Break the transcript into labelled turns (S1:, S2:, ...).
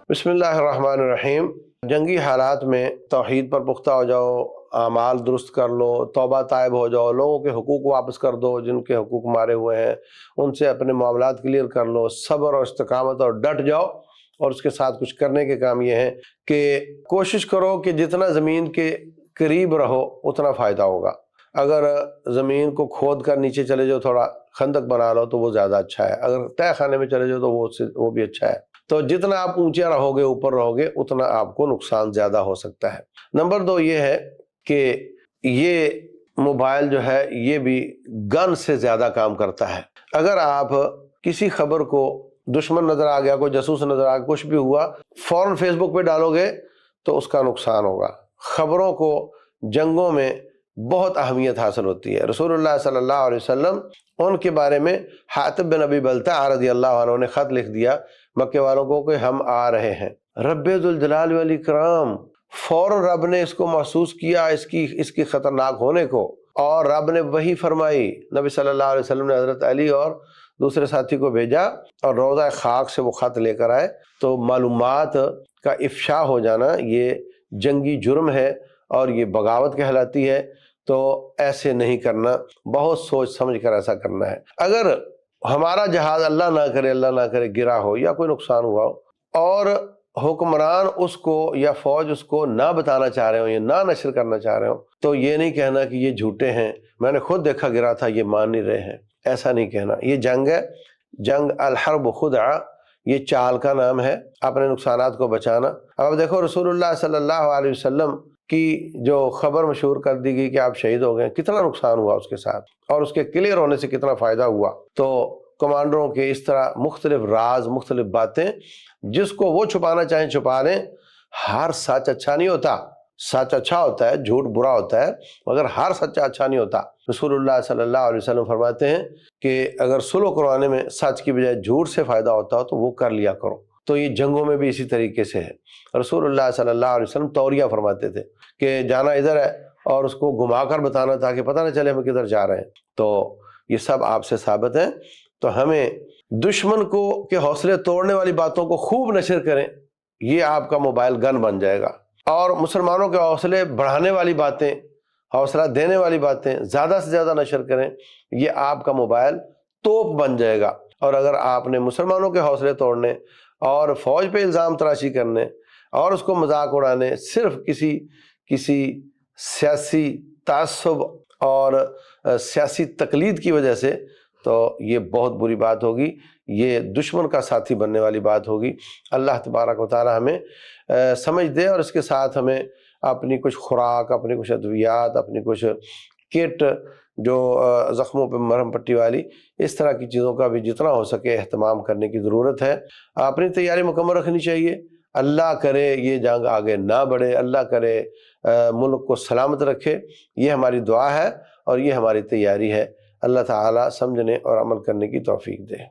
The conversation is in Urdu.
S1: بسم اللہ الرحمن الرحیم۔ جنگی حالات میں توحید پر پختہ ہو جاؤ، اعمال درست کر لو، توبہ طائب ہو جاؤ، لوگوں کے حقوق واپس کر دو جن کے حقوق مارے ہوئے ہیں، ان سے اپنے معاملات کلیئر کر لو، صبر اور استقامت اور ڈٹ جاؤ۔ اور اس کے ساتھ کچھ کرنے کے کام یہ ہیں کہ کوشش کرو کہ جتنا زمین کے قریب رہو اتنا فائدہ ہوگا۔ اگر زمین کو کھود کر نیچے چلے جاؤ، تھوڑا خندق بنا لو تو وہ زیادہ اچھا ہے، اگر تہہ خانے میں چلے جاؤ تو وہ بھی اچھا ہے۔ تو جتنا آپ اونچے رہو گے، اوپر رہو گے، اتنا آپ کو نقصان زیادہ ہو سکتا ہے۔ نمبر 2 یہ ہے کہ یہ موبائل جو ہے یہ بھی گن سے زیادہ کام کرتا ہے۔ اگر آپ کسی خبر کو دشمن نظر آ گیا، کوئی جاسوس نظر آ گیا، کچھ بھی ہوا، فوراً فیس بک پہ ڈالو گے تو اس کا نقصان ہوگا۔ خبروں کو جنگوں میں بہت اہمیت حاصل ہوتی ہے۔ رسول اللہ صلی اللہ علیہ وسلم ان کے بارے میں حاطب بن ابی بلتع رضی اللہ عنہ نے خط لکھ دیا مکے والوں کو کہ ہم آ رہے ہیں۔ رب ذوالجلال والاکرام، فوراً رب نے اس کو محسوس کیا، اس کی خطرناک ہونے کو، اور رب نے وحی فرمائی۔ نبی صلی اللہ علیہ وسلم نے حضرت علی اور دوسرے ساتھی کو بھیجا اور روضہ خاک سے وہ خط لے کر آئے۔ تو معلومات کا افشا ہو جانا یہ جنگی جرم ہے اور یہ بغاوت کہلاتی ہے، تو ایسے نہیں کرنا، بہت سوچ سمجھ کر ایسا کرنا ہے۔ اگر ہمارا جہاز اللہ نہ کرے گرا ہو یا کوئی نقصان ہوا ہو اور حکمران اس کو یا فوج اس کو نہ بتانا چاہ رہے ہوں یا نہ نشر کرنا چاہ رہے ہوں، تو یہ نہیں کہنا کہ یہ جھوٹے ہیں، میں نے خود دیکھا گرا تھا، یہ مان نہیں رہے ہیں، ایسا نہیں کہنا۔ یہ جنگ ہے، جنگ الحرب خدعہ، یہ چال کا نام ہے، اپنے نقصانات کو بچانا۔ اب دیکھو رسول اللہ صلی اللہ علیہ وسلم کی جو خبر مشہور کر دی گئی کہ آپ شہید ہو گئے، کتنا نقصان ہوا اس کے ساتھ، اور اس کے کلیئر ہونے سے کتنا فائدہ ہوا۔ تو کمانڈروں کے اس طرح مختلف راز، مختلف باتیں، جس کو وہ چھپانا چاہیں چھپا لیں۔ ہر سچ اچھا نہیں ہوتا، سچ اچھا ہوتا ہے، جھوٹ برا ہوتا ہے، مگر ہر سچا اچھا نہیں ہوتا۔ رسول اللہ صلی اللہ علیہ وسلم فرماتے ہیں کہ اگر صلح کروانے میں سچ کی بجائے جھوٹ سے فائدہ ہوتا ہو تو وہ کر لیا کرو۔ تو یہ جنگوں میں بھی اسی طریقے سے ہے۔ رسول اللہ صلی اللہ علیہ وسلم توریہ فرماتے تھے کہ جانا ادھر ہے اور اس کو گھما کر بتانا تاکہ پتہ نہ چلے ہم کدھر جا رہے ہیں۔ تو یہ سب آپ سے ثابت ہے۔ تو ہمیں دشمن کو کے حوصلے توڑنے والی باتوں کو خوب نشر کریں، یہ آپ کا موبائل گن بن جائے گا۔ اور مسلمانوں کے حوصلے بڑھانے والی باتیں، حوصلہ دینے والی باتیں زیادہ سے زیادہ نشر کریں، یہ آپ کا موبائل توپ بن جائے گا۔ اور اگر آپ نے مسلمانوں کے حوصلے توڑنے اور فوج پہ الزام تراشی کرنے اور اس کو مذاق اڑانے صرف کسی سیاسی تعصب اور سیاسی تقلید کی وجہ سے، تو یہ بہت بری بات ہوگی، یہ دشمن کا ساتھی بننے والی بات ہوگی۔ اللہ تبارک و تعالی ہمیں سمجھ دے، اور اس کے ساتھ ہمیں اپنی کچھ خوراک، اپنی کچھ ادویات، اپنی کچھ کٹ جو زخموں پہ مرہم پٹی والی، اس طرح کی چیزوں کا بھی جتنا ہو سکے اہتمام کرنے کی ضرورت ہے۔ اپنی تیاری مکمل رکھنی چاہیے۔ اللہ کرے یہ جنگ آگے نہ بڑھے، اللہ کرے ملک کو سلامت رکھے، یہ ہماری دعا ہے اور یہ ہماری تیاری ہے۔ اللہ تعالیٰ سمجھنے اور عمل کرنے کی توفیق دے۔